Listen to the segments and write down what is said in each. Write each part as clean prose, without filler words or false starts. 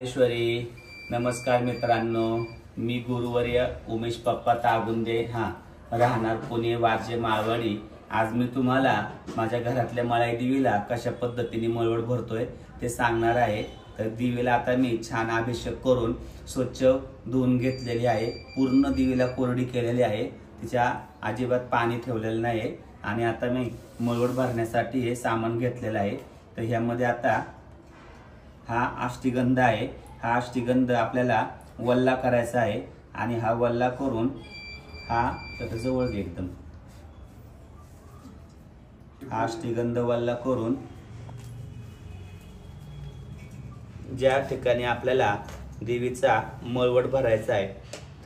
ईश्वरी नमस्कार मित्रांनो, मी गुरुवर्य उमेश पप्पा ताबुंदे राहणार पुणे वारजे माळवाडी। आज मी तुम्हाला माझ्या घरातल्या मळाई दिवीला कशा पद्धतीने मळवट भरतोय ते सांगणार आहे। तर दिवीला आता मी छान अभिषेक करून स्वच्छ धुवून घेतलेली आहे। पूर्ण दिवीला कोरडी केलेली आहे, तिच्या अजिबात पाणी ठेवलेलं नाही। आणि आता मी मळवट भरण्यासाठी हे सामान घेतलेलं आहे। तर ह्यामध्ये आता हा अष्टगंध आहे। हा अष्टगंध आपल्याला वल्ला करायचा आहे आणि हा वल्ला करून हा जवळ घे एकदम। हा अष्टगंध वल्ला करून ज्या ठिकाणी आपल्याला देवीचा मळवट भरायचा आहे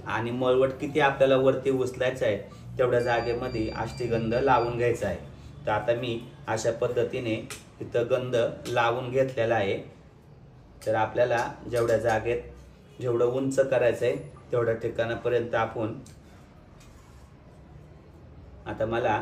आणि मळवट किती आपल्याला वरती उचलायचा आहे तेवढ्या जागेमध्ये अष्टगंध लावून घ्यायचा आहे। तर आता मी अशा पद्धतीने इथं गंध लावून घेतलेला आहे। तर आपल्याला जेवढ्या जागेत जेवढं उंच करायचं आहे तेवढ्या ठिकाणापर्यंत आपण आता मला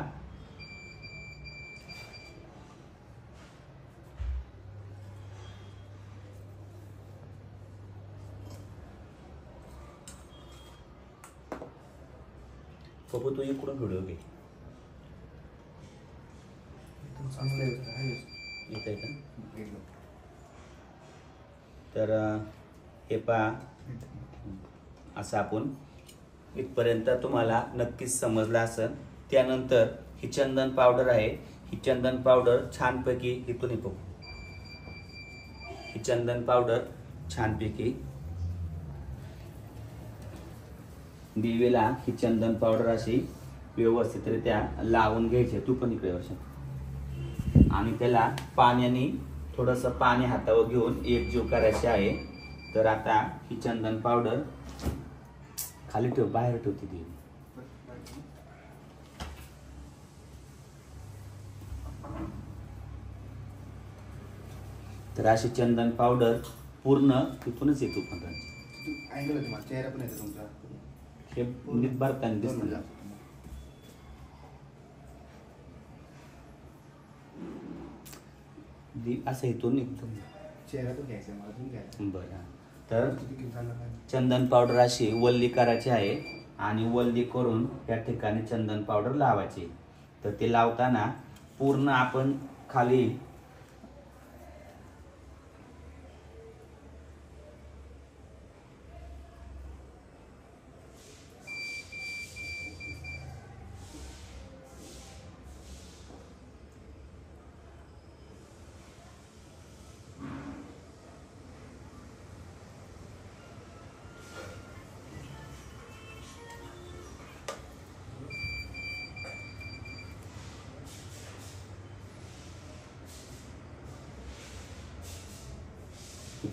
बघू तू इकडून व्हिडिओ घे इथे का। तर हे पहा असं आपण इथपर्यंत तुम्हाला नक्कीच समजलं असेल। त्यानंतर ही चंदन पावडर आहे। ही चंदन पावडर छानपैकी इथून बघू, ही चंदन पावडर छानपैकी दिवेला ही चंदन पावडर अशी व्यवस्थितरित्या लावून घ्यायची। तू पण इकडे वर्ष आणि त्याला पाण्याने थोडंसं पाणी हातावर घेऊन एकजीव करायचे आहे। तर आता ही चंदन पावडर खाली ठेव, बाहेर ठेवते ती। तर अशी चंदन पावडर पूर्ण तिथूनच येतो पण चेहरा पण येतो तुमचा हे नीट भरताना दिसतं असं इथून निघतो चेहरा तो घ्यायचा मला तुम्ही घ्यायचा। बरं, तर चंदन पावडर अशी वल्ली करायची आहे आणि वल्ली करून त्या ठिकाणी चंदन पावडर लावायची। तर ते लावताना पूर्ण आपण खाली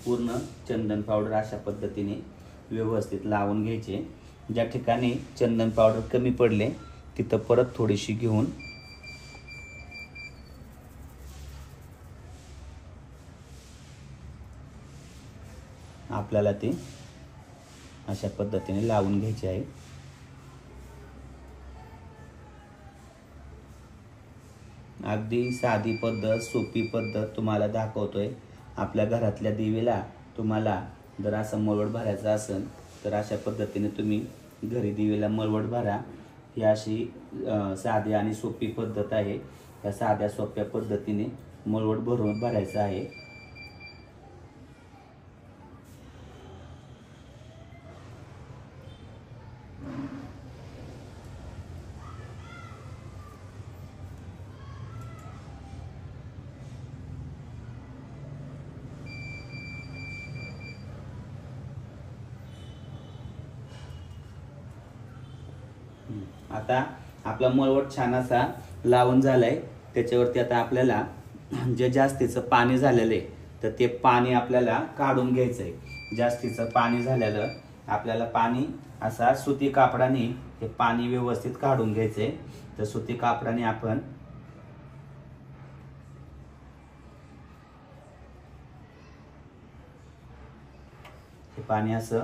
पूर्ण चंदन पावडर अशा पद्धतीने व्यवस्थित लावून घ्यायचे। ज्या ठिकाणी चंदन पावडर कमी पडले तिथं परत थोडीशी घेऊन आपल्याला ते अशा पद्धतीने लावून घ्यायचे आहे। अगदी साधी पद्धत, सोपी पद्धत तुम्हाला दाखवतोय। आपल्या घरातल्या दिवेला तुम्हाला जर असं मळवट भरायचं असेल तर अशा पद्धतीने तुम्ही घरी दिवेला मळवट भरा। ही अशी साधी आणि सोपी पद्धत आहे। या साध्या सोप्या पद्धतीने मळवट भरायचं आहे। आता आपला मळवट छान असा लावून झालाय। त्याच्यावरती आता आपल्याला जे जास्तीचं पाणी झालेलं आहे तर ते पाणी आपल्याला काढून घ्यायचंय। जास्तीचं पाणी झालेलं आपल्याला पाणी असा सुती कापडाने हे पाणी व्यवस्थित काढून घ्यायचंय। तर सुती कापडाने आपण हे पाणी असं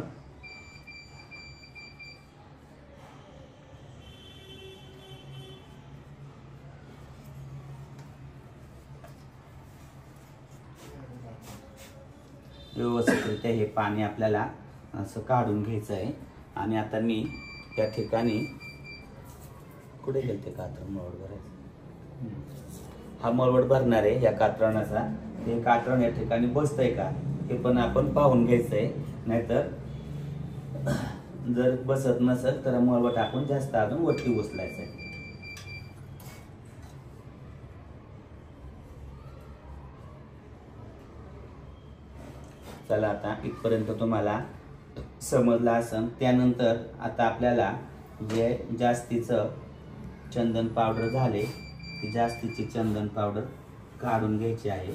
व्यवस्थित ते हे पाणी आपल्याला असं काढून घ्यायचं आहे. आणि आता मी त्या ठिकाणी कुठे गेलते कात्रण मळवट भरायचं, हा मळवट भरणार आहे या कात्रणाचा. हे कात्रण या ठिकाणी बसतंय का हे पण आपण पाहून घ्यायचंय. नाहीतर जर बसत नसेल तर मळवट आपण जास्त अजून वरती उचलायचंय. चला आता इथपर्यंत तुम्हाला समजलं असेल. त्यानंतर आता आपल्याला जे जास्तीचं चंदन पावडर झाले ती जास्तीची चंदन पावडर काढून घ्यायची आहे.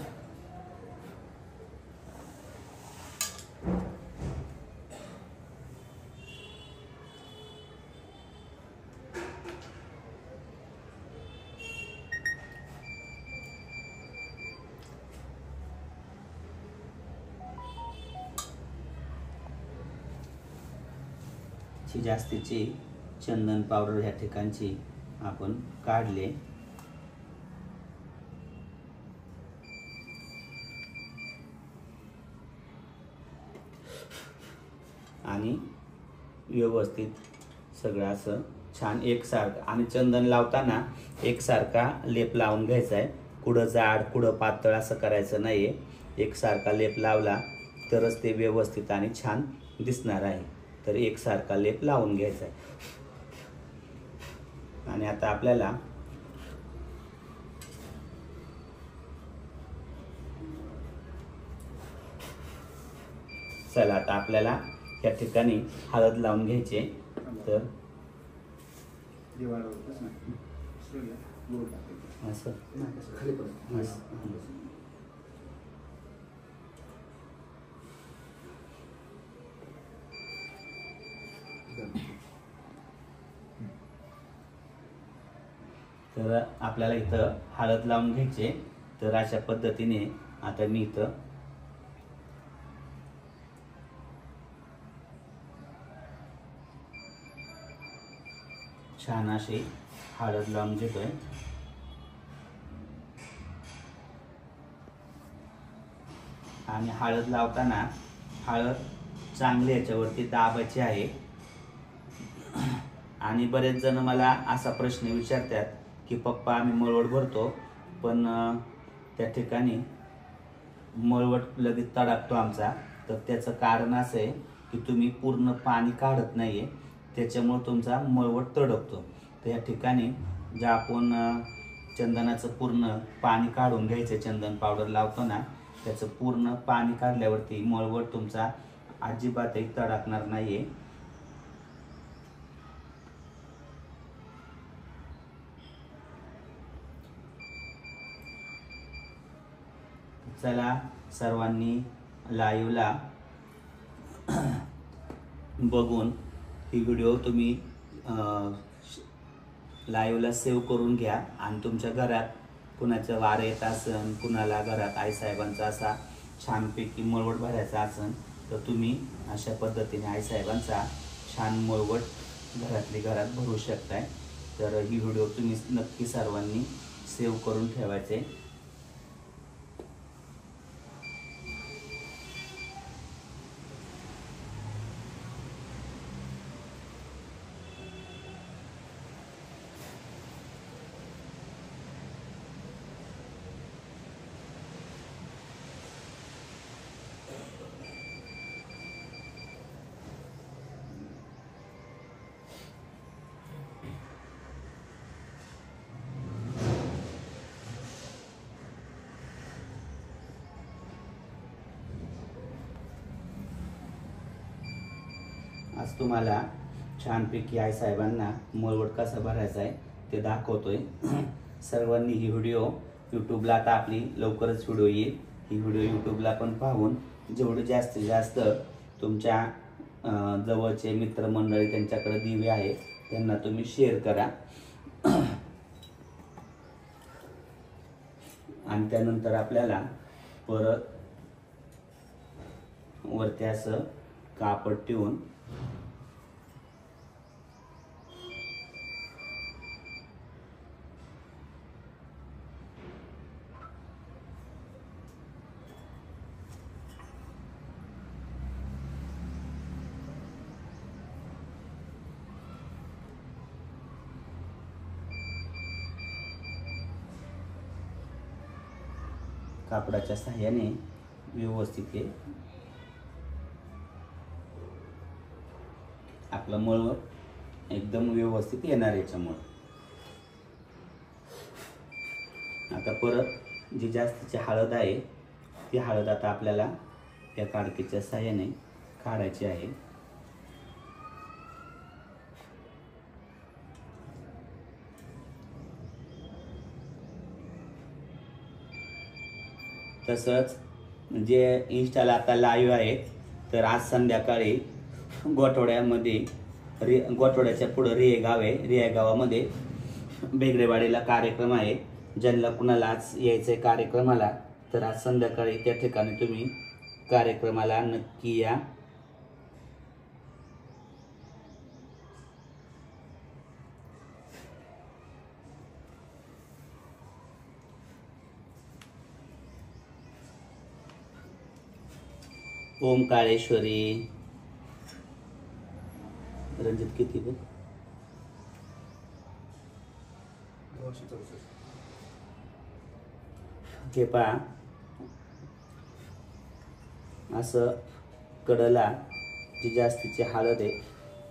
जास्तीची चंदन पावडर ह्या ठिकाणची आपण काढले. आणि व्यवस्थित सगळं असं छान एकसारखं, आणि चंदन लावताना एकसारखा लेप लावून घ्यायचा आहे. कुठं जाड कुठं पातळ असं करायचं नाहीये. एकसारखा लेप लावला तरच ते व्यवस्थित आणि छान दिसणार आहे. तर एकसारखा लेप लावून घ्यायचा आहे. आणि आता आपल्याला चला आता आपल्याला या ठिकाणी हळद लावून घ्यायचे. तर असं तर आपल्याला इथं हळद लावून घ्यायचे. तर अशा पद्धतीने आता मी इथं छान अशी हळद लावून घेतोय. आणि हळद लावताना हळद चांगली याच्यावरती दाबायची आहे. आणि बरेच जण मला असा प्रश्न विचारतात की पप्पा आम्ही मळवट भरतो पण त्या ठिकाणी मळवट लगेच तडाकतो आमचा. तर त्याचं कारण असं आहे की तुम्ही पूर्ण पाणी काढत नाहीये, त्याच्यामुळे तुमचा मळवट तडकतो. तर या ठिकाणी जे आपण चंदनाचं पूर्ण पाणी काढून घ्यायचं, चंदन पावडर लावतो ना त्याचं पूर्ण पाणी काढल्यावरती मळवट तुमचा अजिबातही तडकणार नाहीये. चला सर्वांनी लाईव्हला बघून ही व्हिडिओ तुम्ही लाईव्हला सेव्ह करून घ्या. आणि तुमच्या घरात कुणाचं वार येत असन, कुणाला घरात आईसाहेबांचा असा छानपैकी मळवट भरायचा असन तर तुम्ही अशा पद्धतीने आईसाहेबांचा छान मळवट घरातली घरात भरू शकताय. तर ही व्हिडिओ तुम्ही नक्की सर्वांनी सेव्ह करून ठेवायचे. आज तुम्हाला छानपैकी आईसाहेबांना मळवट कसा भरायचा आहे ते दाखवतोय. सर्वांनी ही व्हिडिओ यूट्यूबला आता आपली लवकरच व्हिडिओ येईल. ही व्हिडिओ यूट्यूबला पण पाहून जेवढे जास्तीत जास्त तुमच्या जवळचे मित्रमंडळी त्यांच्याकडे दिवे आहे त्यांना तुम्ही शेअर करा. आणि त्यानंतर आपल्याला परत वरती असं कापड ठेवून कापडाच्या सहाय्याने व्यवस्थित हे आपलं मळ एकदम व्यवस्थित येणार याच्यामुळे. आता परत जी जास्तीची हळद आहे ती हळद आता आपल्याला या काडकीच्या सहाय्याने काढायची आहे. तसंच जे इंस्टाला आता लाईव्ह आहेत तर आज संध्याकाळी गोठवड्याच्या पुढं रिहे गाव आहे. रिहे गावामध्ये बेगडेवाडीला कार्यक्रम आहे. ज्यांना कुणाला आज यायचं आहे कार्यक्रमाला तर आज संध्याकाळी त्या ठिकाणी तुम्ही कार्यक्रमाला नक्की या. ओंकारेश्वरी रंजित किती बघ 264. हे पहा असं कडला जी जास्तीची हळद आहे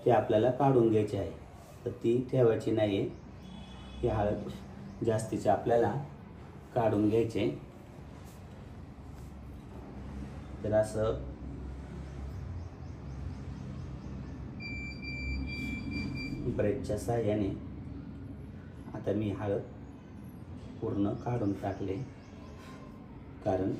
ती आपल्याला काढून घ्यायची आहे. तर ती ठेवायची नाही आहे. ही हळद जास्तीची आपल्याला काढून घ्यायचे. तर असं ब्रशच्या साहाय्याने आता मी हळद पूर्ण काढून टाकले. कारण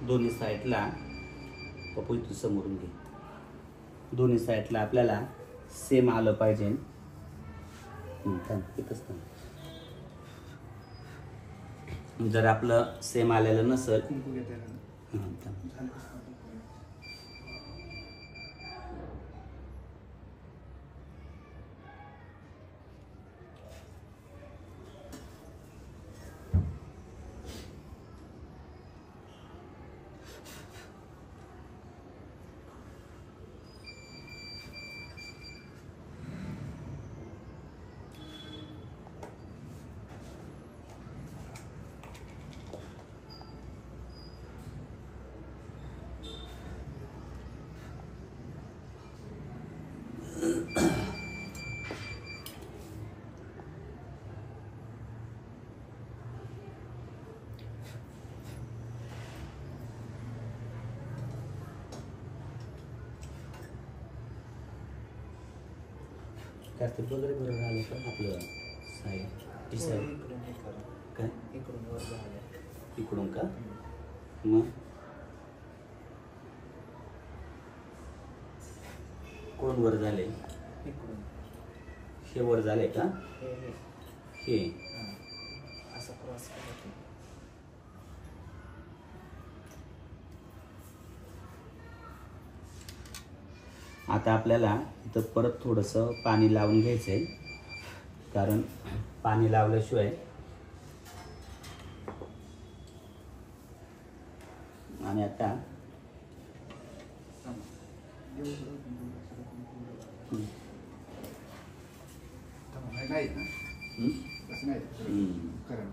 दोन्ही साईडला पप्पू तू समोरून घे. दोन्ही साईडला आपल्याला सेम आलं पाहिजे. इथंच जर आपलं सेम आलेलं नसेल कुंकू घेता येईल ना? झालं. कार्तिक वगैरे बरोबर आलं का आपलं साई ती साई इकडून हे करा. काय इकडून वर झालं. इकडून का मग कोण वर झाले इकडून हे वर झाले का हे हे हां असं क्रॉस करायचं. आता आपल्याला इथं परत थोडंसं पाणी लावून घ्यायचं आहे. कारण पाणी लावल्याशिवाय आणि आता नाही ना असं नाही करा.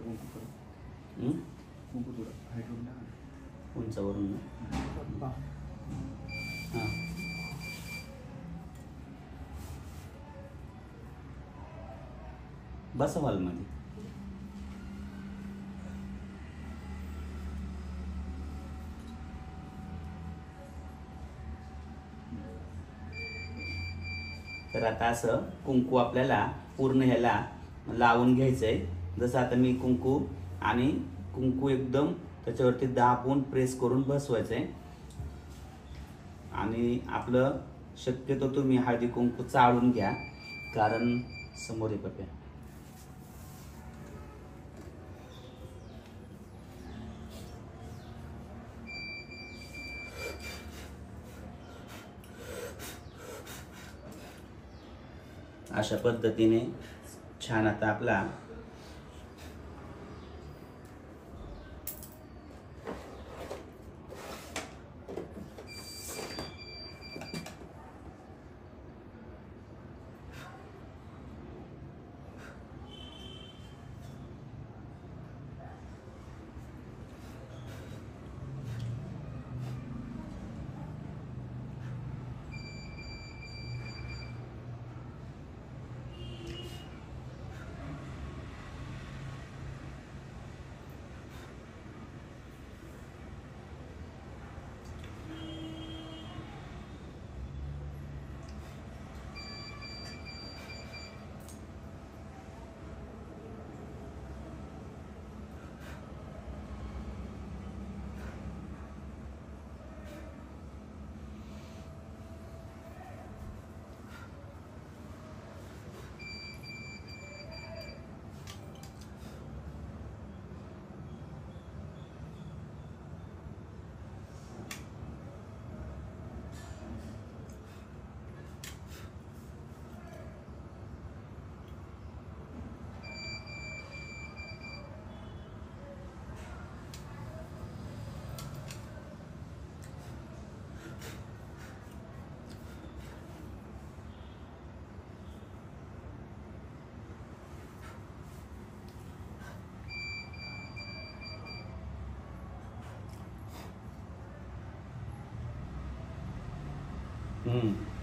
तर कुंकू करू. हं? कुंकू थोडं हाईटवरून टाका ना. उंचावरून ना. हां. बसा हॉलमध्ये. तर आता असं कुंकू आपल्याला पूर्ण ह्याला लावून घ्यायचंय. जसं आता मी कुंकू आणि कुंकू एकदम त्याच्यावरती दाबून प्रेस करून बसवायचंय. आणि आपलं शक्यतो तुम्ही हळदी कुंकू चाळून घ्या, कारण समोर आहे पप्या. अशा पद्धतीने छान आता आपला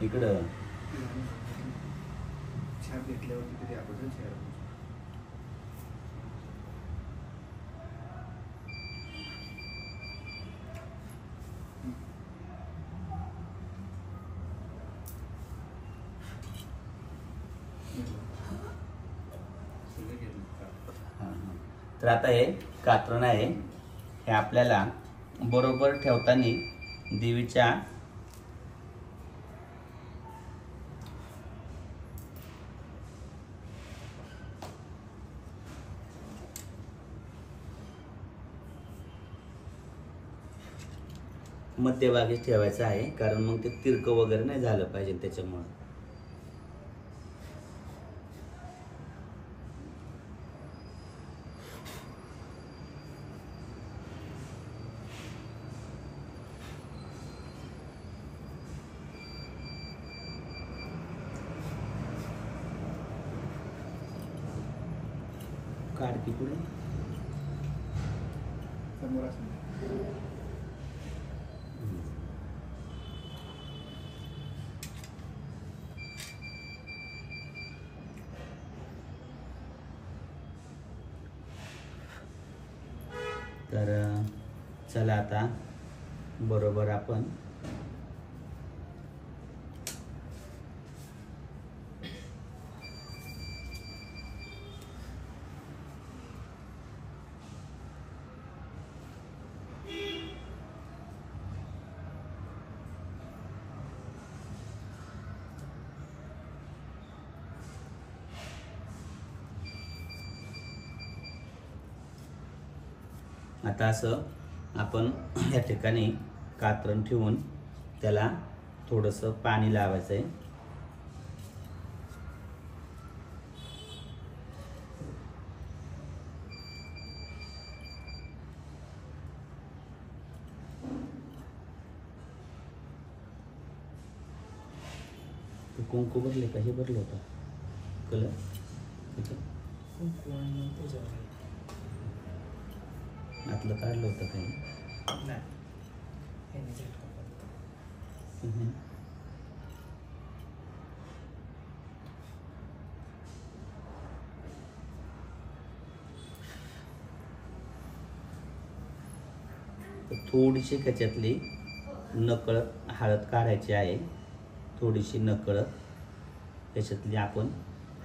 इकडं छाप घेतल्यावरती तरी अगोदर चेहरा तर आता हे कात्रण आहे, हे आपल्याला बरोबर ठेवताना देवीच्या मध्यभागी ठेवायचं आहे, कारण मग ते तिरकं वगैरे नाही झालं पाहिजे त्याच्यामुळं. काढकी पुढे समोर असं तर चला आता बरोबर आपण आता असं आपण या ठिकाणी कात्रण ठेवून त्याला थोडंसं पाणी लावायचं आहे. कुंकू भरले का? हे भरलं होतं कलर कुंकू आणि त्याच्यावर आतलं काढलं होतं काही. नाही हे नाही झटका पडतो. तर थोडीशी त्याच्यातली नकळत हळद काढायची आहे. थोडीशी नकळत त्याच्यातली आपण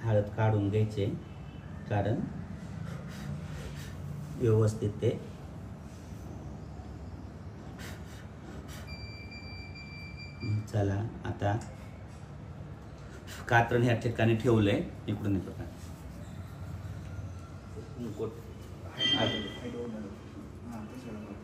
हळद काढून घ्यायचे, कारण व्यवस्थित ते चला. आता कात्रण ह्या ठिकाणी ठेवलंय. इकडून येतो का मुकुट. हाईट वर नाही. हां तसं वाटलं.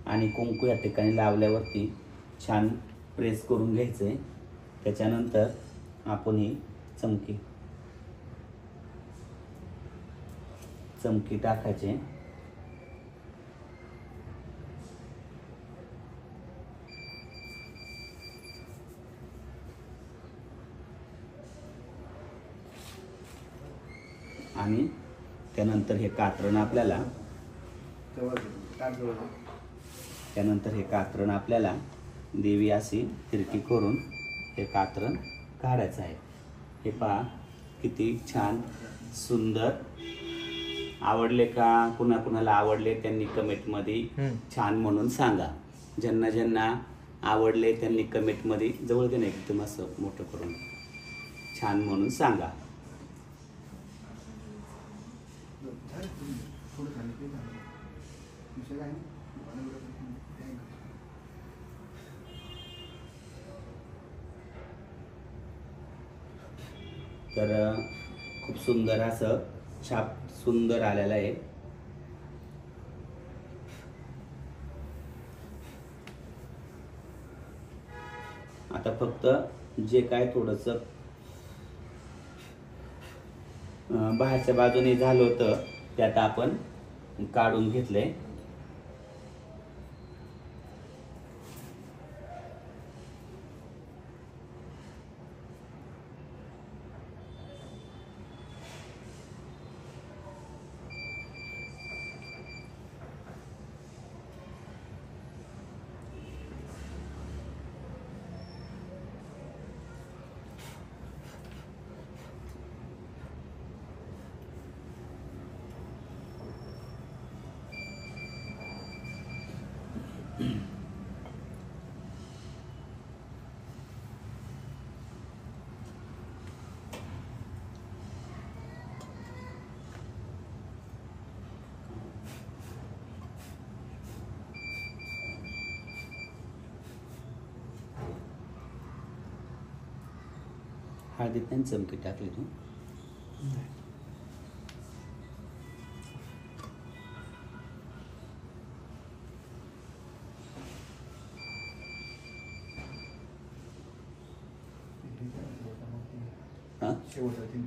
आणि कुंकू या ठिकाणी लावल्यावरती छान प्रेस करून घ्यायचंय. त्याच्यानंतर आपण ही चमकी टाकायचे. आणि त्यानंतर हे कात्रण आपल्याला देवी अशी तिरकी करून हे कात्रण काढायचं आहे. हे पहा किती छान सुंदर. आवडले का? कुणाला आवडले त्यांनी कमेंटमध्ये छान म्हणून सांगा. ज्यांना ज्यांना आवडले त्यांनी कमेंटमध्ये जवळ दे नाही एकदम असं मोठं करून छान म्हणून सांगा. थोडं झालं ते झालं. विषय काय नाही. तर खूप सुंदर असं छाप सुंदर आलेला आहे. आता फक्त जे काय थोडंसं बाहेरच्या बाजूने झालं होतं ते आता आपण काढून घेतलंय. हळदीत नाही चमकी टाकली तू. हां शेवटचं ते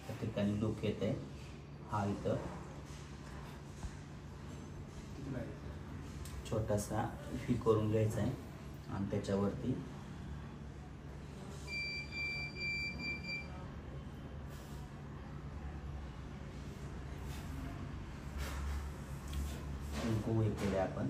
त्या ठिकाणी लूक येत आहे. हा इथं छोटासा फी करून घ्यायचा आहे आणि त्याच्यावरती कुंकू हे केले आपण.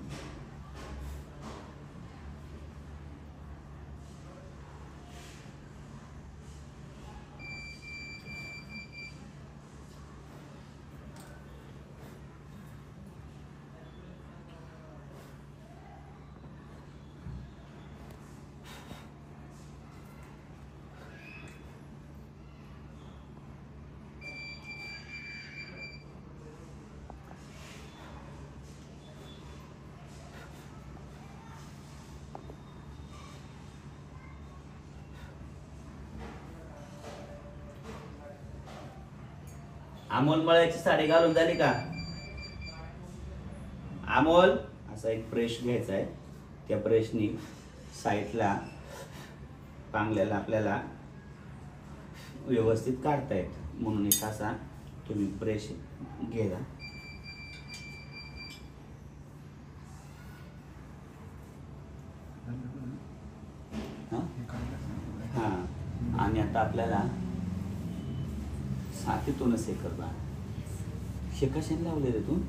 अमोल मळ्याची साडी घालून झाली का? अमोल, असा एक ब्रश घ्यायचा आहे. त्या ब्रशनी साईडला पांगल्याला आपल्याला व्यवस्थित काढता येत, म्हणून एक असा तुम्ही ब्रश घ्या. हा, आणि आता आपल्याला साथीतूनच हे कर बा. हे कशाने लावले रे तू?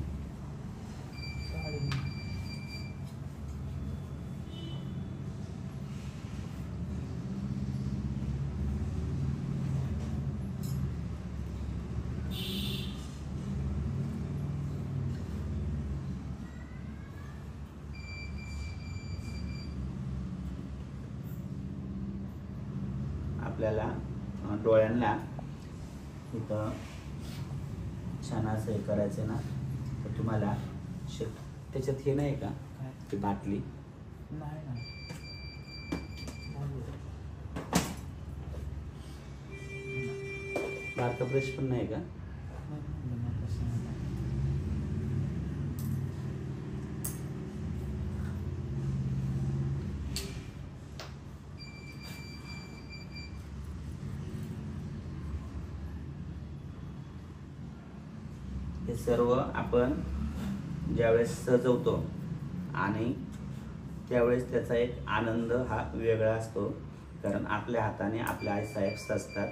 आपल्याला डोळ्यांना इथं छान असं हे करायचं ना, तर तुम्हाला त्याच्यात हे नाही का ती बाटली? नाही ना. बारका ब्रश पण नाही का? हे सर्व आपण ज्यावेळेस सजवतो आणि त्यावेळेस त्याचा एक आनंद हा वेगळा असतो, कारण आपल्या हाताने आपले आईसाहेब सजतात.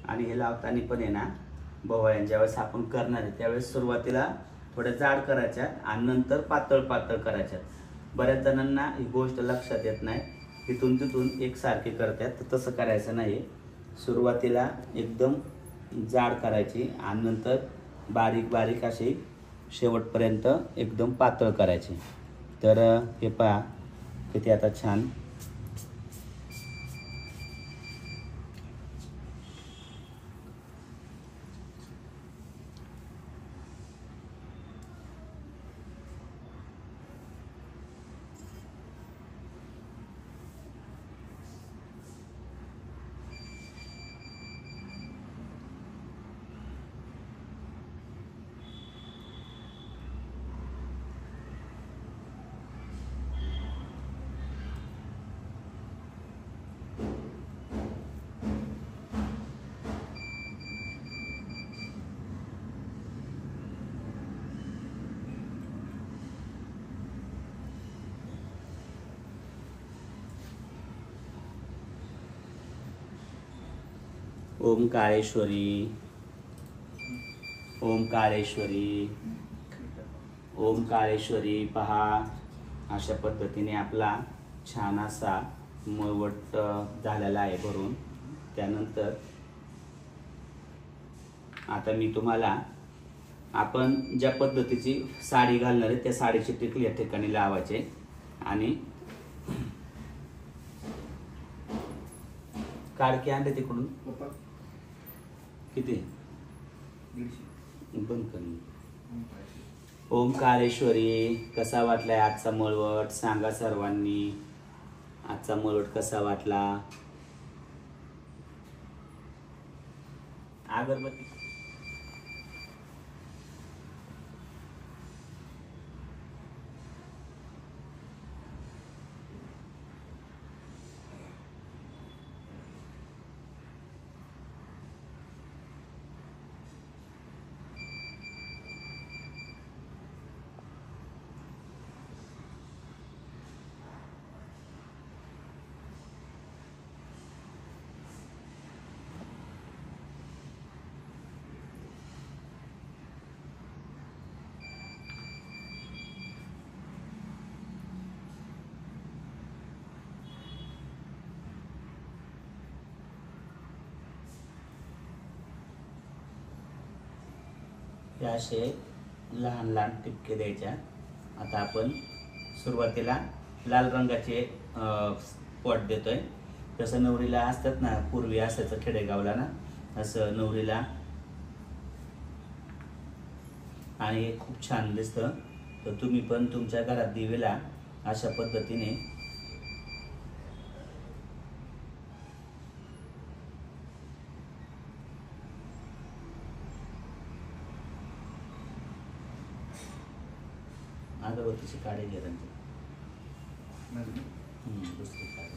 आणि हे लावताना पण आहे ना, भोवळ्या ज्यावेळेस आपण करणार आहे त्यावेळेस सुरुवातीला थोड्या जाड करायच्या आणि नंतर पातळ पातळ करायच्या. बऱ्याच जणांना ही गोष्ट लक्षात येत नाही, तिथून तिथून एकसारखे करतात. तर तसं करायचं नाही. सुरुवातीला एकदम जाड करायची आणि नंतर बारीक बारीक अशी शेवटपर्यंत एकदम पातळ करायची. तर हे पहा किती आता छान ओंकारेश्वरी, ओंकारेश्वरी, ओंकारेश्वरी. पहा, अशा पद्धतीने आपला छान असा मळवट झालेला आहे भरून. त्यानंतर आता मी तुम्हाला आपण ज्या पद्धतीची साडी घालणार आहे त्या साडीची टिकली या ठिकाणी लावायचे. आणि काडके आणले तिकडून किती? 150 बंद कर. ओंकारेश्वरी, कसा वाटलाय आजचा मळवट? सांगा सर्वांनी, आजचा मळवट कसा वाटला? अगरबत्ती हे असे लहान लहान टिपके द्यायच्या. आता आपण सुरुवातीला लाल रंगाचे स्पॉट देतोय. तसं नवरीला असतात ना, पूर्वी असायचं खेडेगावला ना, असं नवरीला. आणि हे खूप छान दिसतं. तर तुम्ही पण तुमच्या घरात दिवेला अशा पद्धतीने अगरबत्तीची काडी घ्या त्यांची. दुसरी काडी.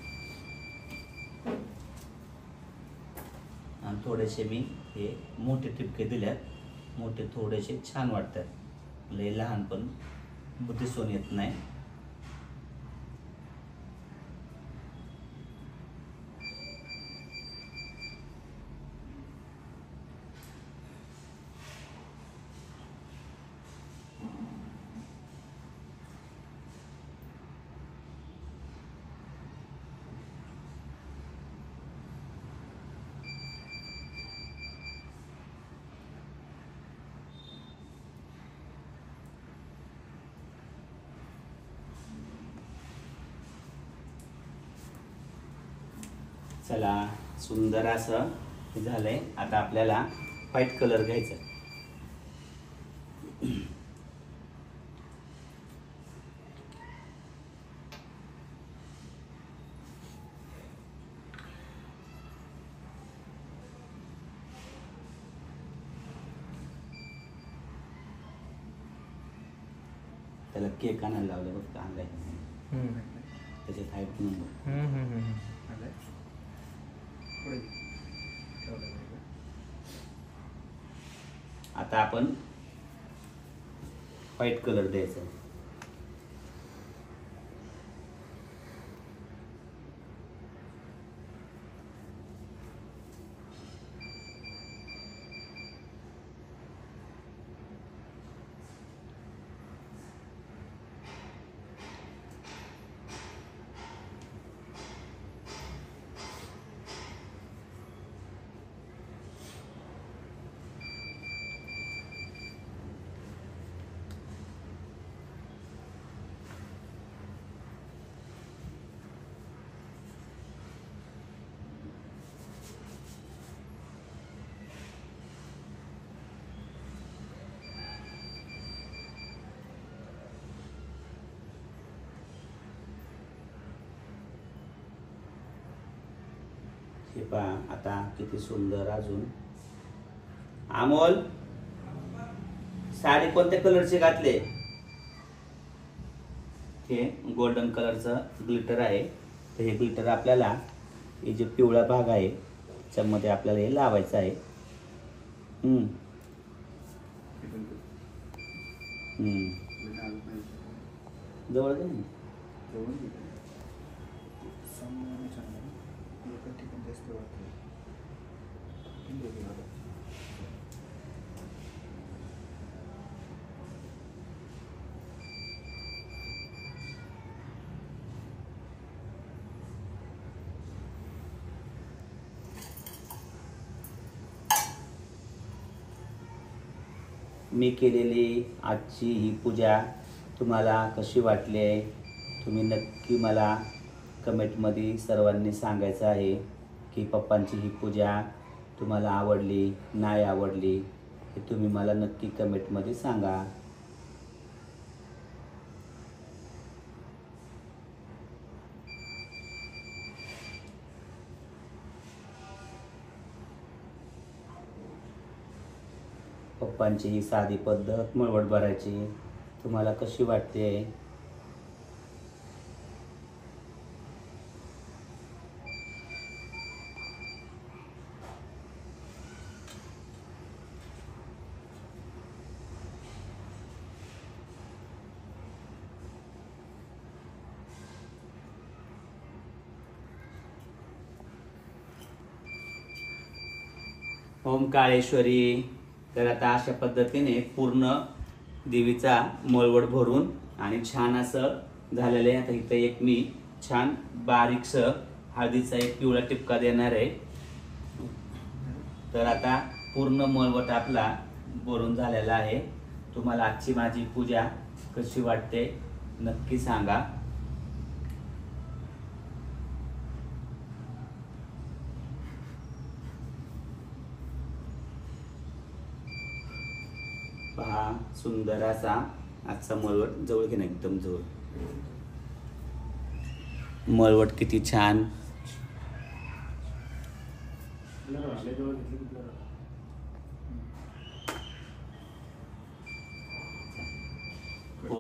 आणि थोडेसे मी हे मोठे टिपके दिल्यात. मोठे थोडेसे छान वाटतात. लय लहान पण दिसून येत नाही. चला, सुंदर असं झालंय. आता आपल्याला व्हाईट कलर घ्यायचा. त्याला केक आणायला लावलं बघ, आणलाय त्याच्यात हाईट नंबर. आता आपण व्हाईट कलर द्यायचा. हे पहा आता किती सुंदर. अजून अमोल, साडी कोणत्या कलरची घातले? हे गोल्डन कलरचं ग्लिटर आहे. तर हे ग्लिटर आपल्याला, हे जे पिवळा भाग आहे त्याच्यामध्ये आपल्याला हे लावायचं आहे. जवळ जा ना. मी केलेली आजची ही पूजा तुम्हाला कशी वाटली आहे, तुम्ही नक्की मला कमेंटमध्ये सर्वांनी सांगायचं आहे की पप्पांची ही पूजा तुम्हाला आवडली नाही आवडली, हे तुम्ही मला नक्की कमेंटमध्ये सांगा. पप्पांची ही साधी पद्धत मळवट भरायची तुम्हाला कशी वाटते? ओम काळेश्वरी. तर आता अशा पद्धतीने पूर्ण देवीचा मळवट भरून आणि छान असं झालेलं आहे. आता इथं एक मी छान बारीकसं हळदीचा एक पिवळा टिपका देणार आहे. तर आता पूर्ण मळवट आपला भरून झालेला आहे. तुम्हाला आजची माझी पूजा कशी वाटते नक्की सांगा. पहा सुंदर असा आजचा मळवट. जवळ घे ना, एकदम जवळ. मळवट किती छान. जवळ घेतली की